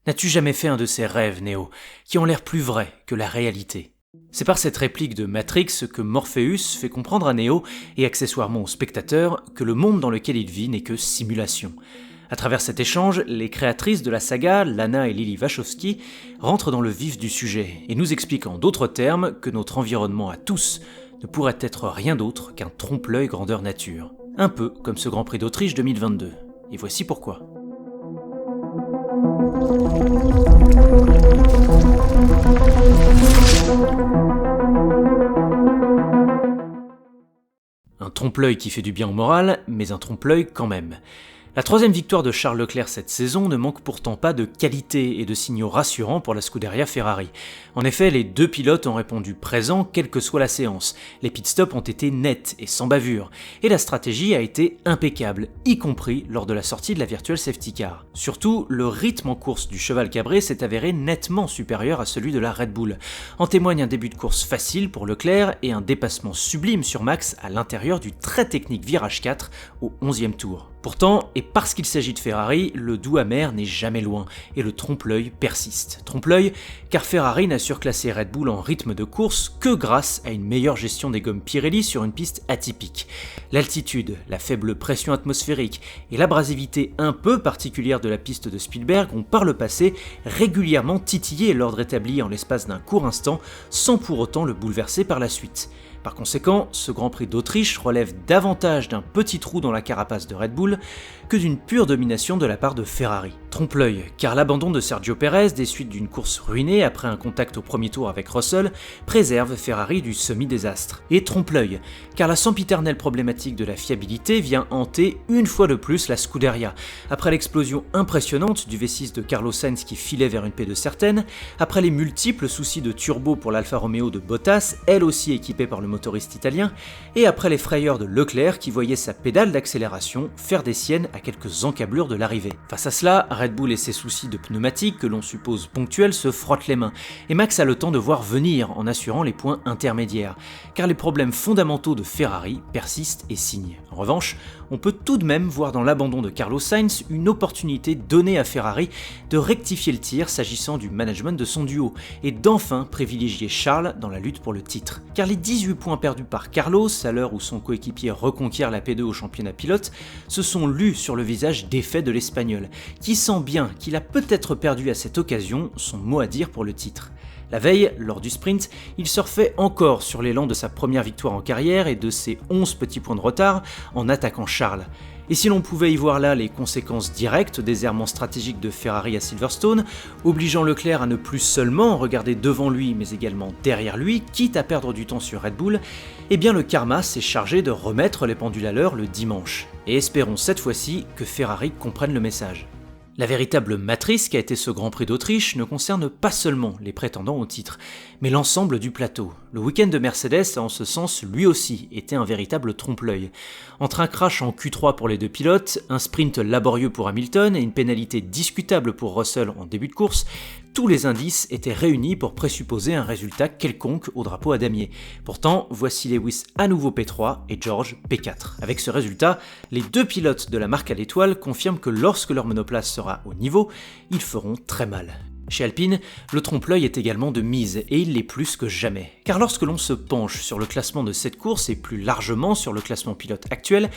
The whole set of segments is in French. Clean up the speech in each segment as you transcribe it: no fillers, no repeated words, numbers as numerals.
N'as-tu jamais fait un de ces rêves, Neo, qui ont l'air plus vrais que la réalité ? C'est par cette réplique de Matrix que Morpheus fait comprendre à Neo, et accessoirement au spectateur, que le monde dans lequel il vit n'est que simulation. À travers cet échange, les créatrices de la saga, Lana et Lily Wachowski, rentrent dans le vif du sujet, et nous expliquent en d'autres termes que notre environnement à tous ne pourrait être rien d'autre qu'un trompe-l'œil grandeur nature. Un peu comme ce Grand Prix d'Autriche 2022. Et voici pourquoi. Un trompe-l'œil qui fait du bien au moral, mais un trompe-l'œil quand même. La troisième victoire de Charles Leclerc cette saison ne manque pourtant pas de qualité et de signaux rassurants pour la Scuderia Ferrari. En effet, les deux pilotes ont répondu présents quelle que soit la séance. Les pit-stops ont été nets et sans bavure, et la stratégie a été impeccable, y compris lors de la sortie de la Virtual Safety Car. Surtout, le rythme en course du cheval cabré s'est avéré nettement supérieur à celui de la Red Bull. En témoigne un début de course facile pour Leclerc et un dépassement sublime sur Max à l'intérieur du très technique virage 4 au 11e tour. Pourtant, et parce qu'il s'agit de Ferrari, le doux amer n'est jamais loin, et le trompe-l'œil persiste. Trompe-l'œil, car Ferrari n'a surclassé Red Bull en rythme de course que grâce à une meilleure gestion des gommes Pirelli sur une piste atypique. L'altitude, la faible pression atmosphérique et l'abrasivité un peu particulière de la piste de Spielberg ont par le passé régulièrement titillé l'ordre établi en l'espace d'un court instant, sans pour autant le bouleverser par la suite. Par conséquent, ce Grand Prix d'Autriche relève davantage d'un petit trou dans la carapace de Red Bull que d'une pure domination de la part de Ferrari. Trompe-l'œil, car l'abandon de Sergio Pérez des suites d'une course ruinée après un contact au premier tour avec Russell préserve Ferrari du semi-désastre. Et trompe-l'œil, car la sempiternelle problématique de la fiabilité vient hanter une fois de plus la Scuderia. Après l'explosion impressionnante du V6 de Carlos Sainz qui filait vers une P2 certaine, après les multiples soucis de turbo pour l'Alfa Romeo de Bottas, elle aussi équipée par le motoriste italien, et après les frayeurs de Leclerc qui voyait sa pédale d'accélération faire des siennes à quelques encablures de l'arrivée. Face à cela, Red Bull et ses soucis de pneumatiques que l'on suppose ponctuels se frottent les mains, et Max a le temps de voir venir en assurant les points intermédiaires, car les problèmes fondamentaux de Ferrari persistent et signent. En revanche, on peut tout de même voir dans l'abandon de Carlos Sainz une opportunité donnée à Ferrari de rectifier le tir s'agissant du management de son duo, et d'enfin privilégier Charles dans la lutte pour le titre. Car les 18 points perdus par Carlos à l'heure où son coéquipier reconquiert la P2 au championnat pilote se sont lus sur le visage défait de l'Espagnol, qui sent bien qu'il a peut-être perdu à cette occasion son mot à dire pour le titre. La veille, lors du sprint, il surfait encore sur l'élan de sa première victoire en carrière et de ses 11 petits points de retard en attaquant Charles. Et si l'on pouvait y voir là les conséquences directes des errements stratégiques de Ferrari à Silverstone, obligeant Leclerc à ne plus seulement regarder devant lui mais également derrière lui, quitte à perdre du temps sur Red Bull, eh bien le karma s'est chargé de remettre les pendules à l'heure le dimanche. Et espérons cette fois-ci que Ferrari comprenne le message. La véritable matrice qu'a été ce Grand Prix d'Autriche ne concerne pas seulement les prétendants au titre, mais l'ensemble du plateau. Le week-end de Mercedes a en ce sens lui aussi été un véritable trompe-l'œil. Entre un crash en Q3 pour les deux pilotes, un sprint laborieux pour Hamilton et une pénalité discutable pour Russell en début de course, tous les indices étaient réunis pour présupposer un résultat quelconque au drapeau à damier. Pourtant, voici Lewis à nouveau P3 et George P4. Avec ce résultat, les deux pilotes de la marque à l'étoile confirment que lorsque leur monoplace sera au niveau, ils feront très mal. Chez Alpine, le trompe-l'œil est également de mise, et il l'est plus que jamais. Car lorsque l'on se penche sur le classement de cette course, et plus largement sur le classement pilote actuel,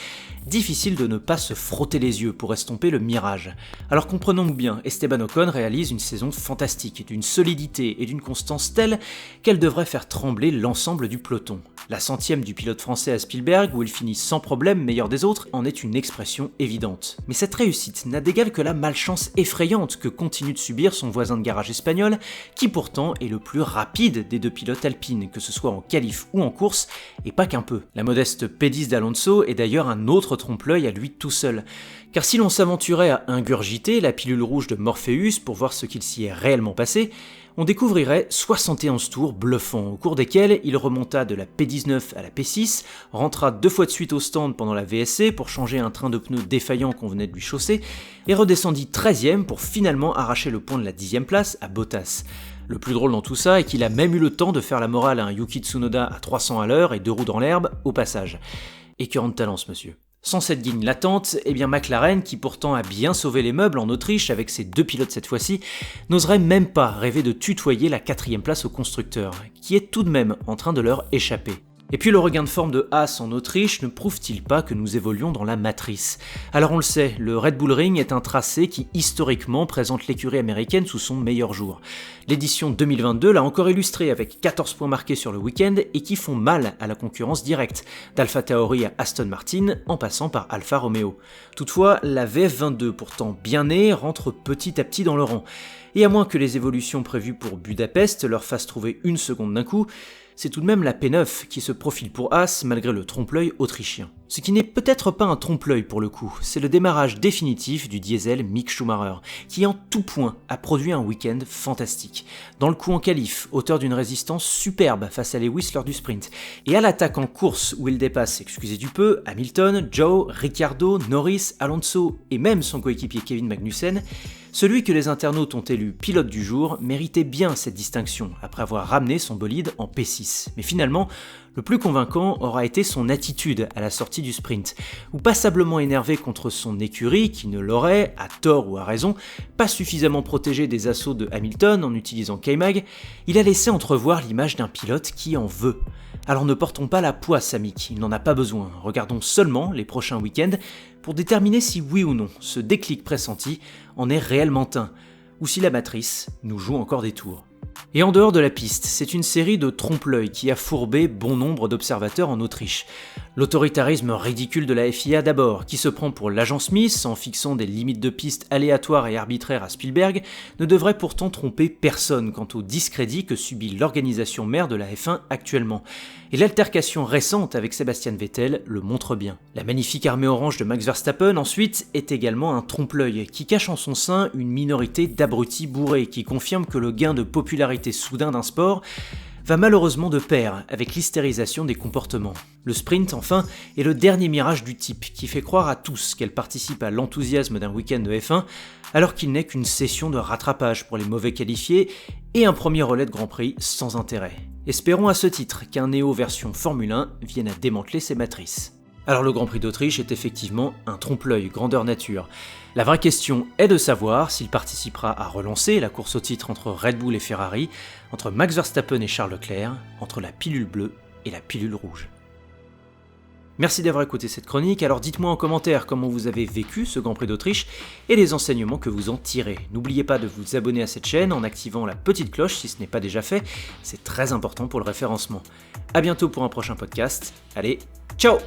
difficile de ne pas se frotter les yeux pour estomper le mirage. Alors comprenons bien, Esteban Ocon réalise une saison fantastique, d'une solidité et d'une constance telle qu'elle devrait faire trembler l'ensemble du peloton. La 100e du pilote français à Spielberg, où il finit sans problème meilleur des autres, en est une expression évidente. Mais cette réussite n'a d'égal que la malchance effrayante que continue de subir son voisin de garage espagnol, qui pourtant est le plus rapide des deux pilotes alpines, que ce soit en qualif ou en course, et pas qu'un peu. La modeste P10 d'Alonso est d'ailleurs un autre trompe-l'œil à lui tout seul. Car si l'on s'aventurait à ingurgiter la pilule rouge de Morpheus pour voir ce qu'il s'y est réellement passé, on découvrirait 71 tours bluffants, au cours desquels il remonta de la P19 à la P6, rentra 2 fois de suite au stand pendant la VSC pour changer un train de pneus défaillant qu'on venait de lui chausser, et redescendit 13e pour finalement arracher le point de la 10e place à Bottas. Le plus drôle dans tout ça est qu'il a même eu le temps de faire la morale à un Yuki Tsunoda à 300 à l'heure et 2 roues dans l'herbe au passage. Écœurant de talent ce monsieur. Sans cette guigne latente, McLaren, qui pourtant a bien sauvé les meubles en Autriche avec ses 2 pilotes cette fois-ci, n'oserait même pas rêver de tutoyer la 4ème place au constructeur, qui est tout de même en train de leur échapper. Et puis le regain de forme de Haas en Autriche ne prouve-t-il pas que nous évoluons dans la matrice ? Alors on le sait, le Red Bull Ring est un tracé qui historiquement présente l'écurie américaine sous son meilleur jour. L'édition 2022 l'a encore illustré avec 14 points marqués sur le week-end et qui font mal à la concurrence directe, d'Alpha Tauri à Aston Martin en passant par Alfa Romeo. Toutefois, la VF22 pourtant bien née rentre petit à petit dans le rang. Et à moins que les évolutions prévues pour Budapest leur fassent trouver une seconde d'un coup, c'est tout de même la P9 qui se profile pour Haas malgré le trompe-l'œil autrichien. Ce qui n'est peut-être pas un trompe-l'œil pour le coup, c'est le démarrage définitif du diesel Mick Schumacher, qui en tout point a produit un week-end fantastique. Dans le coup en qualif, auteur d'une résistance superbe face à Lewis lors du sprint, et à l'attaque en course où il dépasse, excusez du peu, Hamilton, Joe, Ricciardo, Norris, Alonso et même son coéquipier Kevin Magnussen, celui que les internautes ont élu pilote du jour méritait bien cette distinction après avoir ramené son bolide en P6. Mais finalement, le plus convaincant aura été son attitude à la sortie du sprint, où passablement énervé contre son écurie qui ne l'aurait, à tort ou à raison, pas suffisamment protégé des assauts de Hamilton en utilisant K-Mag, il a laissé entrevoir l'image d'un pilote qui en veut. Alors ne portons pas la poisse à Mick, il n'en a pas besoin, regardons seulement les prochains week-ends pour déterminer si oui ou non ce déclic pressenti en est réellement un, ou si la matrice nous joue encore des tours. Et en dehors de la piste, c'est une série de trompe-l'œil qui a fourbé bon nombre d'observateurs en Autriche. L'autoritarisme ridicule de la FIA d'abord, qui se prend pour l'agent Smith en fixant des limites de piste aléatoires et arbitraires à Spielberg, ne devrait pourtant tromper personne quant au discrédit que subit l'organisation mère de la F1 actuellement. Et l'altercation récente avec Sebastian Vettel le montre bien. La magnifique armée orange de Max Verstappen ensuite est également un trompe-l'œil qui cache en son sein une minorité d'abrutis bourrés qui confirme que le gain de popularité soudain d'un sport va malheureusement de pair avec l'hystérisation des comportements. Le sprint, enfin, est le dernier mirage du type qui fait croire à tous qu'elle participe à l'enthousiasme d'un week-end de F1 alors qu'il n'est qu'une session de rattrapage pour les mauvais qualifiés et un premier relais de Grand Prix sans intérêt. Espérons à ce titre qu'un Neo version Formule 1 vienne à démanteler ces matrices. Alors le Grand Prix d'Autriche est effectivement un trompe-l'œil grandeur nature. La vraie question est de savoir s'il participera à relancer la course au titre entre Red Bull et Ferrari, entre Max Verstappen et Charles Leclerc, entre la pilule bleue et la pilule rouge. Merci d'avoir écouté cette chronique, alors dites-moi en commentaire comment vous avez vécu ce Grand Prix d'Autriche et les enseignements que vous en tirez. N'oubliez pas de vous abonner à cette chaîne en activant la petite cloche si ce n'est pas déjà fait, c'est très important pour le référencement. A bientôt pour un prochain podcast, allez, ciao!